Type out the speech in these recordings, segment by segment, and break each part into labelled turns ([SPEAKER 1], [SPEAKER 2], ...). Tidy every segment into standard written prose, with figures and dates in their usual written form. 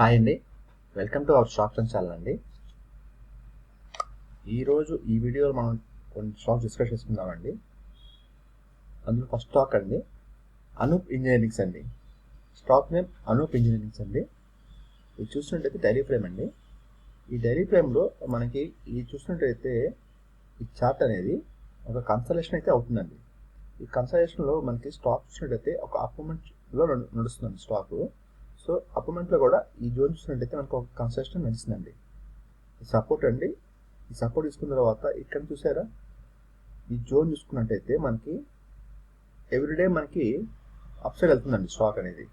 [SPEAKER 1] Hi అండి, welcome to our stocks and channel అండి. ఈరోజు ఈ వీడియోలో మనం కొన్ని స్టాక్స్ డిస్కస్ చేసుకుందామండి. అందులో ఫస్ట్ స్టాక్ అండి అనూప్ ఇంజనీరింగ్స్ అండి. స్టాక్ నేమ్ అనూప్ ఇంజనీరింగ్స్ అండి. ఇది చూసినట్టయితే డైలీ ఫ్రేమ్ అండి. ఈ డైలీ ఫ్రేమ్లో మనకి ఇది చూసినట్టయితే ఈ చార్ట్ అనేది ఒక కన్సల్టేషన్ అయితే అవుతుందండి. ఈ కన్సల్టేషన్లో మనకి స్టాక్ చూసినట్టయితే ఒక అప్రూవ్మెంట్లో నడుస్తుందండి స్టాకు. సో అప్రూవ్మెంట్లో కూడా ఈ జోన్ చూసినట్టయితే మనకు ఒక కన్సల్టేషన్ నడుస్తుందండి. సపోర్ట్ అండి. ఈ సపోర్ట్ తీసుకున్న తర్వాత ఇక్కడ చూసారా, ఈ జోన్ చూసుకున్నట్టయితే మనకి ఎవ్రీడే మనకి అప్ సైడ్ వెళ్తుందండి స్టాక్ అనేది.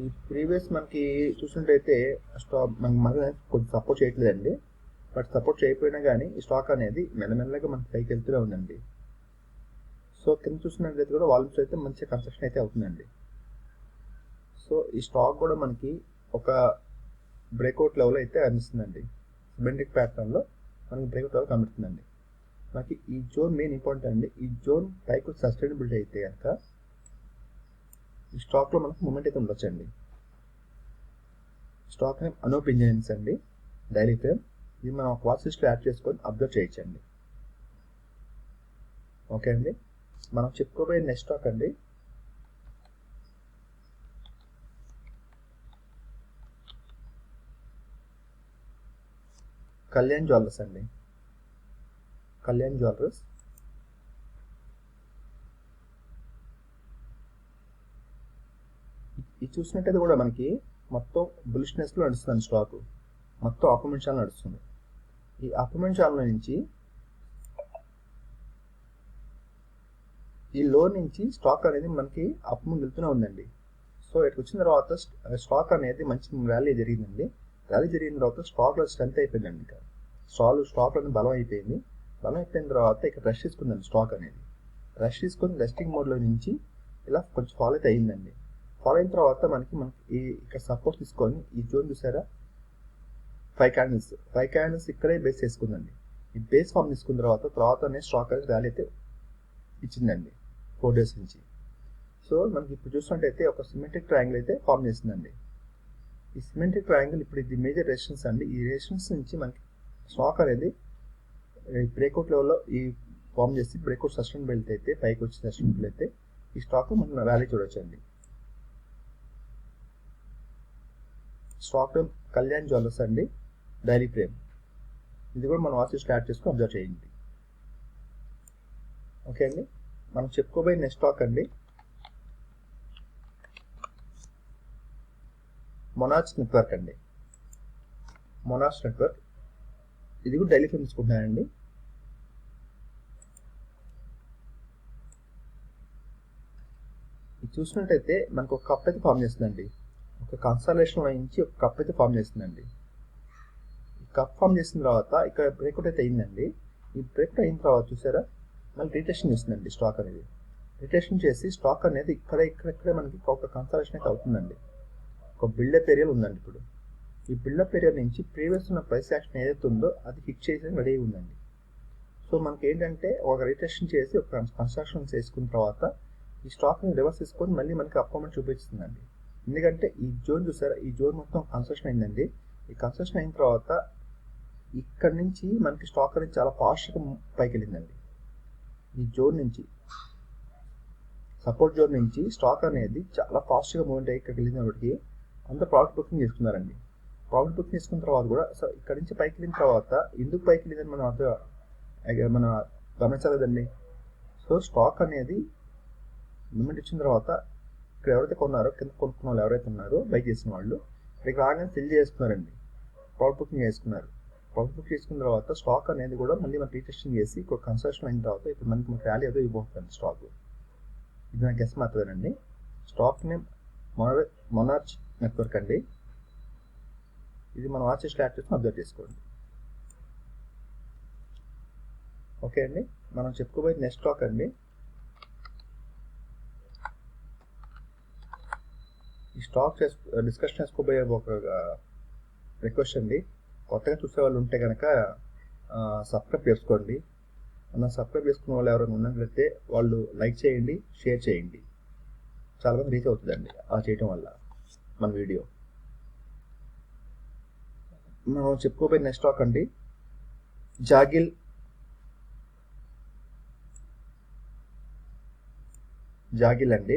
[SPEAKER 1] ఈ ప్రీవియస్ మనకి చూసినట్టయితే స్టాక్ మనకి కొంచెం సపోర్ట్ చేయట్లేదండి. బట్ సపోర్ట్ చేయకపోయినా కానీ ఈ స్టాక్ అనేది మెల్లమెల్లగా మనకి పైకి వెళ్తూనే ఉందండి. సో కింద చూసినట్లయితే కూడా వాల్యూమ్స్ అయితే మంచి కన్స్ట్రక్షన్ అయితే అవుతుందండి. సో ఈ స్టాక్ కూడా మనకి ఒక బ్రేక్అవుట్ లెవెల్ అయితే అనిపిస్తుందండి. సిమెట్రిక్ ప్యాటర్న్లో మనకి బ్రేక్అవుట్ లెవెల్ కనిపిస్తుందండి. మనకి ఈ జోన్ మెయిన్ ఇంపార్టెంట్ అండి. ఈ జోన్ పైకి సస్టైనబిలిటీ అయితే కనుక ఈ స్టాక్లో మనకు మూమెంట్ అయితే ఉండొచ్చండి. స్టాక్ నేమ్ అనూప్ ఇంజనీరింగ్స్ అండి, డైలీ ఫ్రేమ్. ఇది మనం ఒక వాచ్ లిస్ట్లో యాడ్ చేసుకొని అబ్జర్వ్ చేయొచ్చండి. ఓకే అండి, మనం చెప్పుకోబోయే నెక్స్ట్ స్టాక్ అండి కళ్యాణ్ జ్యువెలర్స్ అండి. కళ్యాణ్ జ్యువెలర్స్ ఇది చూసినట్టయితే కూడా మనకి మొత్తం బులిష్నెస్లో నడుస్తుంది స్టాక్. మొత్తం అప్రూవ్మెంట్ ఛానల్ నడుస్తుంది. ఈ అప్రూవ్మెంట్ ఛానల్ నుంచి ఈ లో నుంచి స్టాక్ అనేది మనకి అప్ ముందు వెళ్తూనే ఉందండి. సో ఇక్కడికి వచ్చిన తర్వాత స్టాక్ అనేది మంచి ర్యాలీ జరిగిందండి. ర్యాలీ జరిగిన తర్వాత స్టాక్లో స్ట్రెంత్ అయిపోయిందండి. ఇంకా స్టాక్లో బలం అయిపోయింది. బలం అయిపోయిన తర్వాత ఇక్కడ రష్ తీసుకుందండి స్టాక్ అనేది. రష్ తీసుకొని రెస్టింగ్ మోడ్లో నుంచి ఇలా కొంచెం ఫాలో అయితే అయిందండి. ఫాలో అయిన తర్వాత మనకి ఇక్కడ సపోర్ట్ తీసుకొని ఈ జోన్ చూసారా, 5 క్యాండిల్స్ ఇక్కడే బేస్ చేసుకుందండి. ఈ బేస్ ఫామ్ తీసుకున్న తర్వాతనే స్టాక్ అనేది ర్యాలీ అయితే ఇచ్చిందండి 4 days నుంచి. సో మనకి ఇప్పుడు చూసినట్టయితే ఒక సిమెట్రిక్ ట్రయాంగిల్ అయితే ఫామ్ చేసిందండి. ఈ సిమెట్రిక్ ట్రయాంగిల్ ఇప్పుడు ఇది మేజర్ రెసిస్టెన్స్ అండి. ఈ రెసిస్టెన్స్ నుంచి మనకి స్టాక్ అనేది బ్రేక్అవుట్ లెవెల్లో ఈ ఫామ్ చేసి బ్రేక్అవుట్ సస్టైనబిలిటీ అయితే పైకి వచ్చి సస్టైనబిలిటీ అయితే ఈ స్టాక్ మనం ర్యాలీ చూడొచ్చండి. స్టాక్ నేమ్ కళ్యాణ్ జ్యువెలర్స్ అండి, డైలీ ఫ్రేమ్. ఇది కూడా మనం వాచ్ స్టార్ట్ చేసుకుని అబ్జర్వ్ చేయండి. ఓకే అండి, మనం చెప్పుకోబోయే నెక్స్ట్ స్టాక్ అండి మొనార్చ్ నెట్వర్క్ అండి. మొనార్చ్ నెట్వర్క్ ఇది కూడా డైలీ ఫ్రేమ్ తీసుకుంటున్నానండి. ఇది చూసినట్టయితే మనకు ఒక కప్ అయితే ఫామ్ చేస్తుందండి. ఒక కన్సల్టేషన్ నుంచి ఒక కప్ అయితే ఫామ్ చేస్తుందండి. ఈ కప్ ఫామ్ చేసిన తర్వాత ఇక్కడ బ్రేక్అవుట్ అయితే అయిందండి. ఈ బ్రేక్అవుట్ అయిన తర్వాత చూసారా, మళ్ళీ రిటెస్టింగ్ ఇస్తుందండి స్టాక్ అనేది. రిటెస్టింగ్ చేసి స్టాక్ అనేది ఇక్కడే మనకి ఒక కన్సల్టేషన్ అయితే అవుతుందండి. ఒక బిల్డప్ ఏరియా ఉందండి. ఇప్పుడు ఈ బిల్డప్ ఏరియా నుంచి ప్రీవియస్ ఉన్న ప్రైస్ యాక్షన్ ఏదైతే ఉందో అది హిట్ చేసి రెడీ ఉందండి. సో మనకి ఏంటంటే ఒక రిటెస్టింగ్ చేసి ఒక కన్స్ట్రక్షన్ చేసుకున్న తర్వాత ఈ స్టాక్ని రివర్స్ తీసుకొని మళ్ళీ మనకి అప్రూవ్మెంట్ చూపిస్తుందండి. ఎందుకంటే ఈ జోన్ చూసారా, ఈ జోన్ మొత్తం కన్స్ట్రక్షన్ అయిందండి. ఈ కన్స్ట్రక్షన్ అయిన తర్వాత ఇక్కడ నుంచి మనకి స్టాక్ అనేది చాలా ఫాస్ట్గా పైకి వెళ్ళిందండి. ఈ జోన్ నుంచి సపోర్ట్ జోన్ నుంచి స్టాక్ అనేది చాలా ఫాస్ట్గా మూవ్మెంట్ అయ్యి ఇక్కడికి వెళ్ళినప్పటికీ అంత ప్రాఫిట్ బుకింగ్ చేసుకున్నారండి. ప్రాఫిట్ బుకింగ్ చేసుకున్న తర్వాత కూడా సో ఇక్కడ నుంచి పైకి వెళ్ళిన తర్వాత ఎందుకు పైకి వెళ్ళిందని మనం గమనించలేదండి. సో స్టాక్ అనేది మూమెంట్ ఇచ్చిన తర్వాత ఇక్కడ ఎవరైతే కొన్నారో, కింద కొనుక్కున్న వాళ్ళు ఎవరైతే ఉన్నారో బై చేసిన వాళ్ళు ఇక్కడికి రాగానే సెల్ చేసుకున్నారండి. ప్రాఫిట్ బుకింగ్ చేసుకున్నారు. ప్రాఫిట్ బుక్ చేసుకున్న తర్వాత స్టాక్ అనేది కూడా మళ్ళీ మనం రీటెస్టింగ్ చేసి ఒక కన్స్ట్రక్షన్ అయిన తర్వాత ఇప్పుడు మనకి ర్యాలీ ఏదో ఇవ్వబోతుంది స్టాక్. ఇది నా గెస్ మాత్రమేనండి. స్టాక్ నేమ్ మొనార్చ్ నెట్వర్క్ అండి. ఇది మనం వాచ్ స్టార్ట్ చేసుకుని అబ్జర్వ్ చేసుకోండి. ఓకే అండి, మనం చెప్పుకోబోయే నెక్స్ట్ స్టాక్ అండి ఈ స్టాక్ డిస్కస్ చేసుకోబోయే ఒక రిక్వెస్ట్ అండి. కొత్తగా చూసే వాళ్ళు ఉంటే కనుక సబ్స్క్రైబ్ చేసుకోండి. అలా సబ్స్క్రైబ్ చేసుకున్న వాళ్ళు ఎవరైనా ఉన్నట్లయితే వాళ్ళు లైక్ చేయండి, షేర్ చేయండి. చాలామంది రీచ్ అవుతుందండి అలా చేయటం వల్ల మన వీడియో. మనం చెప్పుకోబోయే నెక్స్ట్ స్టాక్ అండి జాగిల్ అండి.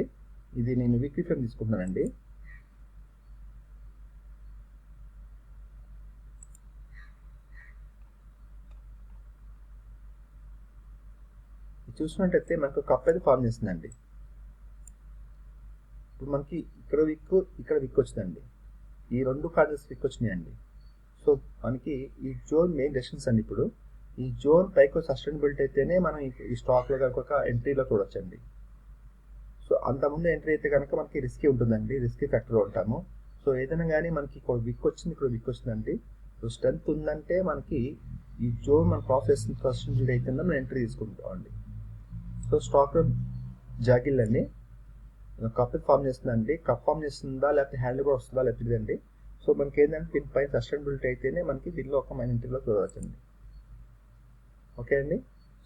[SPEAKER 1] ఇది నేను వీక్లీ ఫ్రేమ్ తీసుకుంటున్నానండి. చూసినట్టయితే మనకు కప్ అయితే ఫామ్ చేస్తుందండి. ఇప్పుడు మనకి ఇక్కడ విక్ వచ్చిందండి. ఈ 2 కార్నర్స్ విక్ వచ్చినాయండి. సో మనకి ఈ జోన్ మెయిన్ రెసిస్టెన్స్ అండి. ఇప్పుడు ఈ జోన్ పైకి సస్టైనబిలిటీ అయితేనే మనం ఈ స్టాక్లో కనుక ఒక ఎంట్రీలో చూడొచ్చండి. సో అంతకుముందు ఎంట్రీ అయితే కనుక మనకి రిస్కీ ఉంటుందండి, రిస్కీ ఫ్యాక్టర్లో ఉంటాము. సో ఏదైనా కానీ మనకి ఇక్కడ విక్ వచ్చిందండి. సో స్ట్రెంత్ ఉందంటే మనకి ఈ జోన్ మన క్రాస్ చేసిన సస్టైనబిలిటీ అయితే మనం ఎంట్రీ తీసుకుంటామండి. సో స్టాక్ జాగిల్ అండి కప్ ఫామ్ చేస్తుందండి. కప్ ఫామ్ చేస్తుందా లేకపోతే హ్యాండిల్ కూడా వస్తుందా లేకపోతే ఇదండి. సో మనకి ఏంటంటే దీనిపై సస్టైనబిలిటీ అయితేనే మనకి దీనిలో ఒక మన ఇంటిలో చూడవచ్చండి. ఓకే అండి,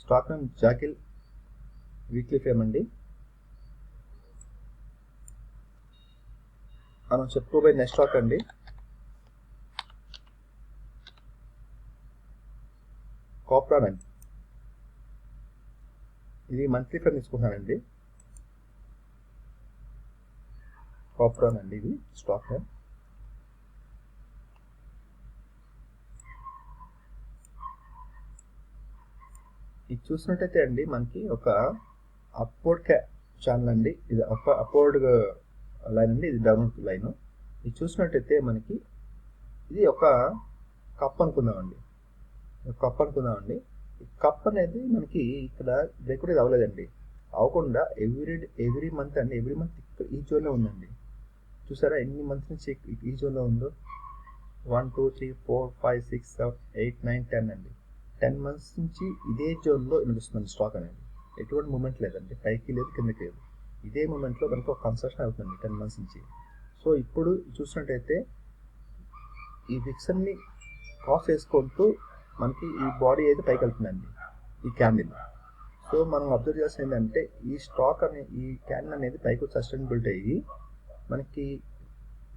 [SPEAKER 1] స్టాక్ నేమ్ జాగిల్ వీక్లీ ఫ్రేమ్ అండి. మనం చెప్పుకోబోయే నెక్స్ట్ స్టాక్ అండి కాప్రాన్ అండి. ఇది మంత్లీ ఫ్రేమ్ తీసుకుంటున్నానండి. కాప్రాన్ అండి ఇది స్టాక్ నేమ్. ఇది చూసినట్టయితే అండి మనకి ఒక అప్వర్డ్ ఛానల్ అండి. ఇది అప్వర్డ్ లైన్ అండి, ఇది డౌన్వర్డ్ లైన్. ఇది చూసినట్టయితే మనకి ఇది ఒక కప్ అనుకుందామండి. ఈ కప్ అనేది మనకి ఇక్కడ బ్రేక్ కూడా అవ్వలేదండి. అవ్వకుండా ఎవ్రీ మంత్ ఇక్కడ ఈ జోన్లో ఉందండి. చూసారా ఎన్ని మంత్స్ నుంచి ఈ జోన్లో ఉందో? 1 2 3 4 5 6 7 8 9 10 అండి. 10 మంత్స్ నుంచి ఇదే జోన్లో నడుస్తుంది స్టాక్ అనేది. ఎటువంటి మూమెంట్ లేదండి, పైకి లేదు కిందకి లేదు. ఇదే మూమెంట్లో కనుక ఒక కన్స్ట్రక్షన్ అవుతుంది 10 మంత్స్ నుంచి. సో ఇప్పుడు చూసినట్టయితే ఈ విక్సన్ని క్రాస్ చేసుకుంటూ మనకి ఈ బాడీ అయితే పైకి వెళ్తుందండి, ఈ క్యాండిల్. సో మనం అబ్జర్వ్ చేయాల్సింది ఏంటంటే ఈ స్టాక్ ఈ క్యాండిల్ అనేది పైకి సస్టైనబిలిటీ అయ్యి మనకి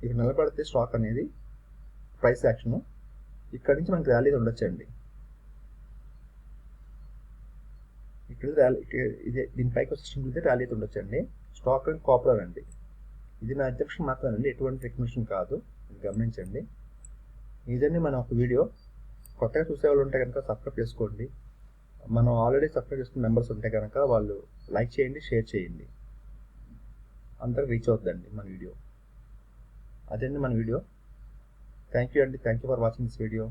[SPEAKER 1] ఇక్కడ నిలబడితే స్టాక్ అనేది ప్రైస్ యాక్షన్ ఇక్కడ నుంచి మనకి ర్యాలీ ఉండొచ్చండి. ఇక్కడ ఇదే దీనిపైకి సస్టైనబిలిటీ ర్యాలీ అయితే ఉండొచ్చండి. స్టాక్ అండ్ కాపర్ అండి. ఇది నా అబ్జెక్షన్ మాత్రమేనండి, ఎటువంటి రికమెండేషన్ కాదు, గమనించండి. ఇదండి మన ఒక వీడియో. కొత్తగా చూసే వాళ్ళు ఉంటే కనుక సబ్స్క్రైబ్ చేసుకోండి. మనం ఆల్రెడీ సబ్స్క్రైబ్ చేసుకున్న మెంబర్స్ ఉంటే కనుక వాళ్ళు లైక్ చేయండి, షేర్ చేయండి. అందరికి రీచ్ అవుతుందండి మన వీడియో. అదండి మన వీడియో. థ్యాంక్ యూ అండి. Thank you for watching this video.